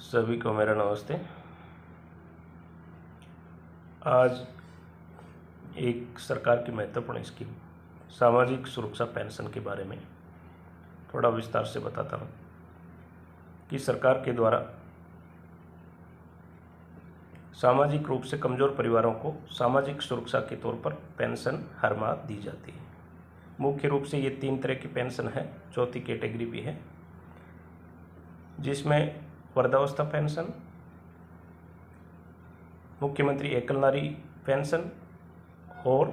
सभी को मेरा नमस्ते। आज एक सरकार की महत्वपूर्ण स्कीम सामाजिक सुरक्षा पेंशन के बारे में थोड़ा विस्तार से बताता हूँ कि सरकार के द्वारा सामाजिक रूप से कमज़ोर परिवारों को सामाजिक सुरक्षा के तौर पर पेंशन हर माह दी जाती है। मुख्य रूप से ये 3 तरह की पेंशन है, चौथी कैटेगरी भी है जिसमें वृद्धावस्था पेंशन, मुख्यमंत्री एकल नारी पेंशन और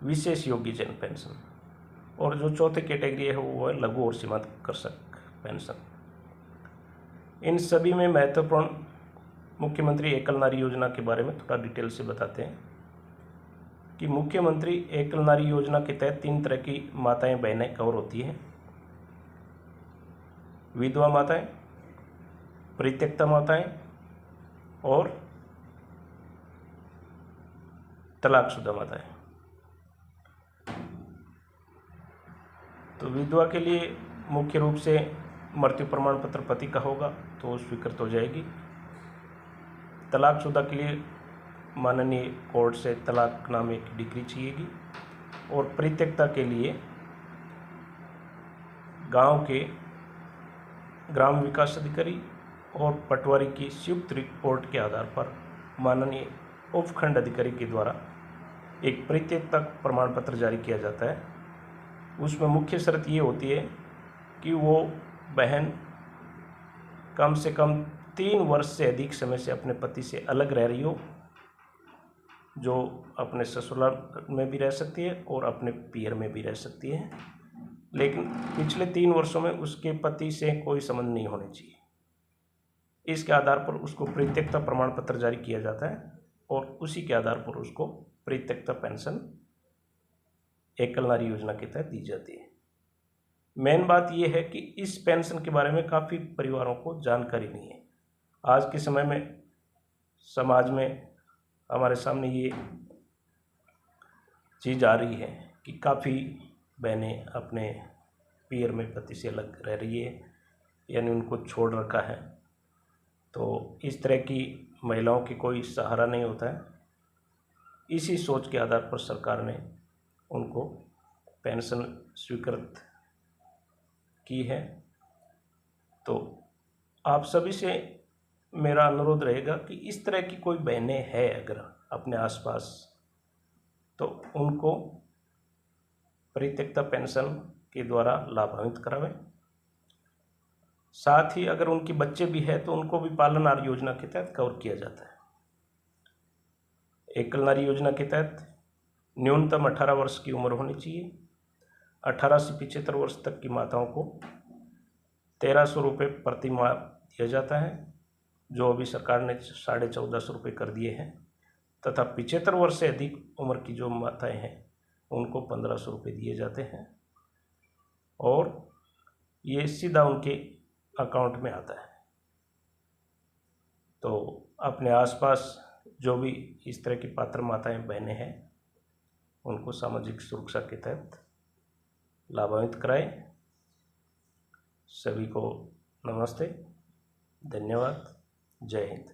विशेष योग्यजन पेंशन। और जो चौथी कैटेगरी है वो है लघु और सीमांत कृषक पेंशन। इन सभी में महत्वपूर्ण मुख्यमंत्री एकल नारी योजना के बारे में थोड़ा डिटेल से बताते हैं कि मुख्यमंत्री एकल नारी योजना के तहत 3 तरह की माताएं बहनें कवर होती हैं। विधवा माताएं, परित्यक्ता माताएं और तलाकशुदा माताएं। तो विधवा के लिए मुख्य रूप से मृत्यु प्रमाण पत्र पति का होगा तो स्वीकृत हो जाएगी। तलाकशुदा के लिए माननीय कोर्ट से तलाकनामे की डिग्री चाहिएगी। और परित्यक्ता के लिए गांव के ग्राम विकास अधिकारी और पटवारी की संयुक्त रिपोर्ट के आधार पर माननीय उपखंड अधिकारी के द्वारा एक परित्यक्ता प्रमाण पत्र जारी किया जाता है। उसमें मुख्य शर्त ये होती है कि वो बहन कम से कम 3 वर्ष से अधिक समय से अपने पति से अलग रह रही हो, जो अपने ससुराल में भी रह सकती है और अपने पियर में भी रह सकती है, लेकिन पिछले 3 वर्षों में उसके पति से कोई संबंध नहीं होने चाहिए। इसके आधार पर उसको परित्यक्ता प्रमाण पत्र जारी किया जाता है और उसी के आधार पर उसको परित्यक्ता पेंशन एकल नारी योजना के तहत दी जाती है। मेन बात यह है कि इस पेंशन के बारे में काफ़ी परिवारों को जानकारी नहीं है। आज के समय में समाज में हमारे सामने ये चीज़ आ रही है कि काफ़ी बहनें अपने पियर में पति से अलग रह रही है, यानी उनको छोड़ रखा है। तो इस तरह की महिलाओं की कोई सहारा नहीं होता है। इसी सोच के आधार पर सरकार ने उनको पेंशन स्वीकृत की है। तो आप सभी से मेरा अनुरोध रहेगा कि इस तरह की कोई बहनें हैं अगर अपने आसपास, तो उनको परित्यक्ता पेंशन के द्वारा लाभान्वित करावें। साथ ही अगर उनके बच्चे भी हैं तो उनको भी पालन नारी योजना के तहत कवर किया जाता है। एकल नारी योजना के तहत न्यूनतम 18 वर्ष की उम्र होनी चाहिए। 18 से 75 वर्ष तक की माताओं को 1300 रुपये प्रति माह दिया जाता है, जो अभी सरकार ने 1450 रुपये कर दिए हैं। तथा 75 वर्ष से अधिक उम्र की जो माताएं हैं उनको 1500 रुपये दिए जाते हैं और ये सीधा उनके अकाउंट में आता है। तो अपने आसपास जो भी इस तरह की पात्र माताएं बहनें हैं उनको सामाजिक सुरक्षा के तहत लाभान्वित कराएं। सभी को नमस्ते, धन्यवाद, जय हिंद।